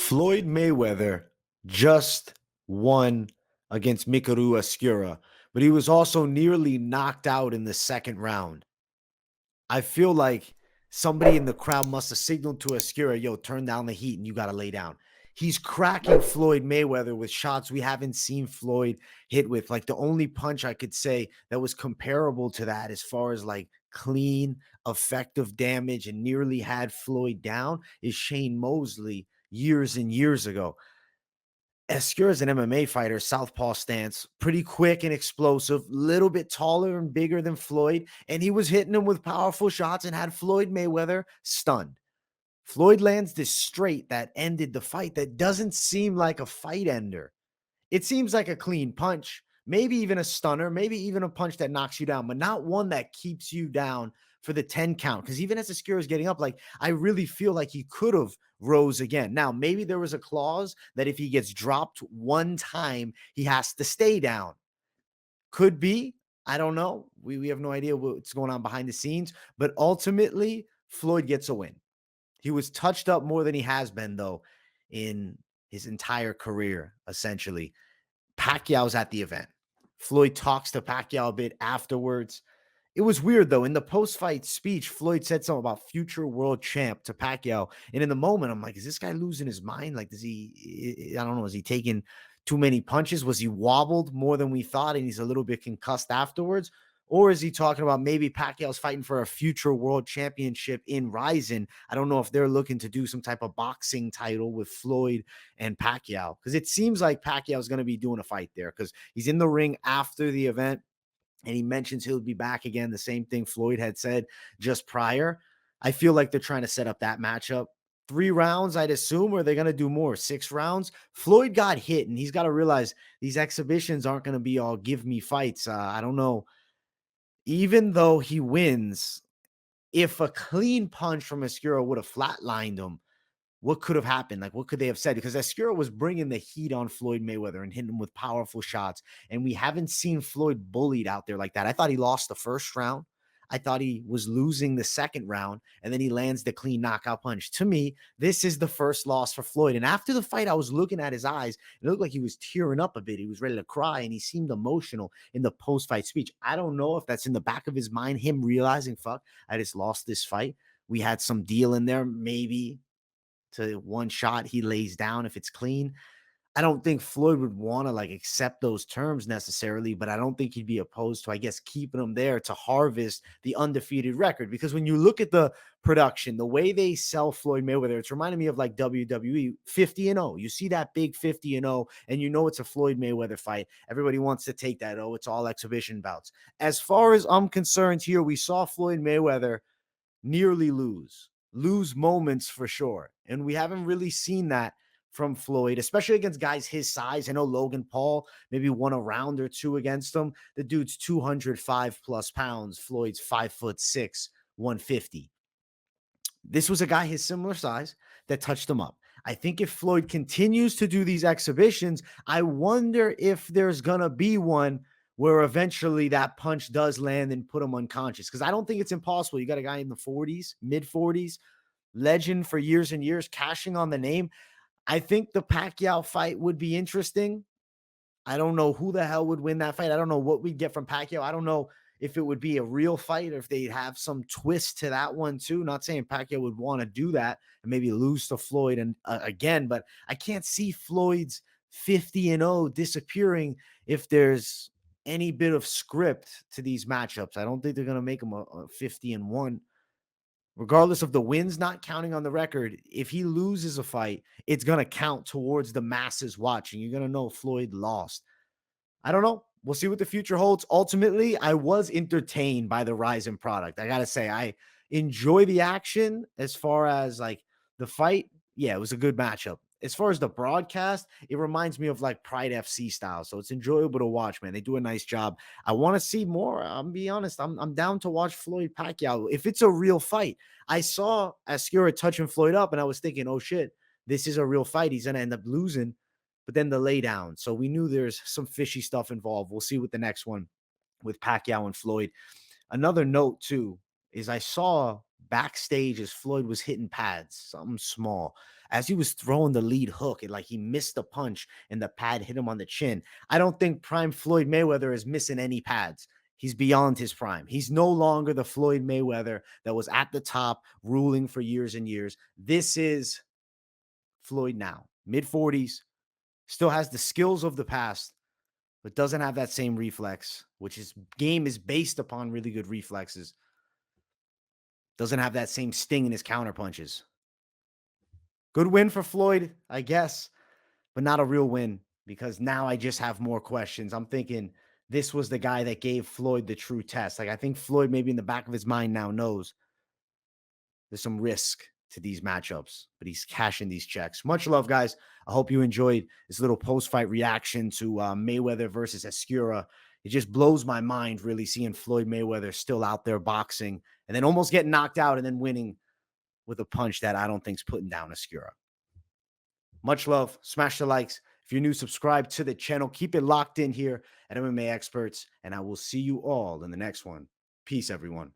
Floyd Mayweather just won against Mikuru Asakura, but he was also nearly knocked out in the second round. I feel like somebody in the crowd must have signaled to Asakura, yo, turn down the heat and you got to lay down. He's cracking Floyd Mayweather with shots we haven't seen Floyd hit with. Like the only punch I could say that was comparable to that as far as like clean, effective damage and nearly had Floyd down is Shane Mosley years and years ago. Esker is an MMA fighter, southpaw stance, pretty quick and explosive, little bit taller and bigger than Floyd, and he was hitting him with powerful shots and had Floyd Mayweather stunned. Floyd lands this straight that ended the fight that doesn't seem like a fight ender. It seems like a clean punch, maybe even a stunner, maybe even a punch that knocks you down, but not one that keeps you down for the 10 count. Because even as the Skura is getting up, like I really feel like he could have rose again. Now, maybe there was a clause that if he gets dropped one time, he has to stay down. Could be. I don't know. We have no idea what's going on behind the scenes, but ultimately, Floyd gets a win. He was touched up more than he has been, though, in his entire career, essentially. Pacquiao's at the event. Floyd talks to Pacquiao a bit afterwards. It was weird, though. In the post-fight speech, Floyd said something about future world champ to Pacquiao. And in the moment, I'm like, is this guy losing his mind? Like, I don't know, is he taking too many punches? Was he wobbled more than we thought and he's a little bit concussed afterwards? Or is he talking about maybe Pacquiao's fighting for a future world championship in Ryzen? I don't know if they're looking to do some type of boxing title with Floyd and Pacquiao, because it seems like Pacquiao's going to be doing a fight there because he's in the ring after the event and he mentions he'll be back again. The same thing Floyd had said just prior. I feel like they're trying to set up that matchup. 3 rounds, I'd assume, or they're going to do more. 6 rounds. Floyd got hit, and he's got to realize these exhibitions aren't going to be all give me fights. I don't know. Even though he wins, if a clean punch from Escuro would have flatlined him, what could have happened? Like, what could they have said? Because Escuro was bringing the heat on Floyd Mayweather and hitting him with powerful shots. And we haven't seen Floyd bullied out there like that. I thought he lost the first round. I thought he was losing the second round, and then he lands the clean knockout punch. To me, this is the first loss for Floyd. And after the fight, I was looking at his eyes. It looked like he was tearing up a bit. He was ready to cry, and he seemed emotional in the post-fight speech. I don't know if that's in the back of his mind, him realizing, fuck, I just lost this fight. We had some deal in there, maybe to one shot he lays down if it's clean. I don't think Floyd would want to like accept those terms necessarily, but I don't think he'd be opposed to, I guess, keeping him there to harvest the undefeated record. Because when you look at the production, the way they sell Floyd Mayweather, it's reminding me of like WWE 50-0. You see that big 50-0, and you know it's a Floyd Mayweather fight. Everybody wants to take that. Oh, it's all exhibition bouts. As far as I'm concerned here, we saw Floyd Mayweather nearly lose moments for sure. And we haven't really seen that from Floyd, especially against guys his size. I know Logan Paul maybe won a round or two against him. The dude's 205 plus pounds. Floyd's 5'6", 150. This was a guy his similar size that touched him up. I think if Floyd continues to do these exhibitions, I wonder if there's going to be one where eventually that punch does land and put him unconscious. Because I don't think it's impossible. You got a guy in the 40s, mid 40s, legend for years and years, cashing on the name. I think the Pacquiao fight would be interesting. I don't know who the hell would win that fight. I don't know what we'd get from Pacquiao. I don't know if it would be a real fight or if they'd have some twist to that one too. Not saying Pacquiao would want to do that and maybe lose to Floyd and again, but I can't see Floyd's 50-0 disappearing if there's any bit of script to these matchups. I don't think they're going to make him a 50-1. Regardless of the wins not counting on the record, if he loses a fight, it's going to count towards the masses watching. You're going to know Floyd lost. I don't know. We'll see what the future holds. Ultimately, I was entertained by the Ryzen product. I got to say, I enjoy the action as far as like the fight. Yeah, it was a good matchup. As far as the broadcast, it reminds me of like Pride FC style. So it's enjoyable to watch, man. They do a nice job. I want to see more. I'm be honest. I'm down to watch Floyd Pacquiao. If it's a real fight, I saw Ascura touching Floyd up and I was thinking, oh shit, this is a real fight. He's going to end up losing. But then the lay down. So we knew there's some fishy stuff involved. We'll see with the next one with Pacquiao and Floyd. Another note, too, is I saw backstage as Floyd was hitting pads, something small. as he was throwing the lead hook, it like he missed the punch and the pad hit him on the chin. I don't think prime Floyd Mayweather is missing any pads. He's beyond his prime. He's no longer the Floyd Mayweather that was at the top ruling for years and years. This is Floyd now, mid 40s, still has the skills of the past, but doesn't have that same reflex, which his game is based upon really good reflexes. Doesn't have that same sting in his counter punches. Good win for Floyd, I guess, but not a real win because now I just have more questions. I'm thinking this was the guy that gave Floyd the true test. Like, I think Floyd, maybe in the back of his mind now, knows there's some risk to these matchups, but he's cashing these checks. Much love, guys. I hope you enjoyed this little post-fight reaction to Mayweather versus Asakura. It just blows my mind, really, seeing Floyd Mayweather still out there boxing and then almost getting knocked out and then winning with a punch that I don't think's putting down Asakura. Much love. Smash the likes. If you're new, subscribe to the channel. Keep it locked in here at MMA Experts, and I will see you all in the next one. Peace, everyone.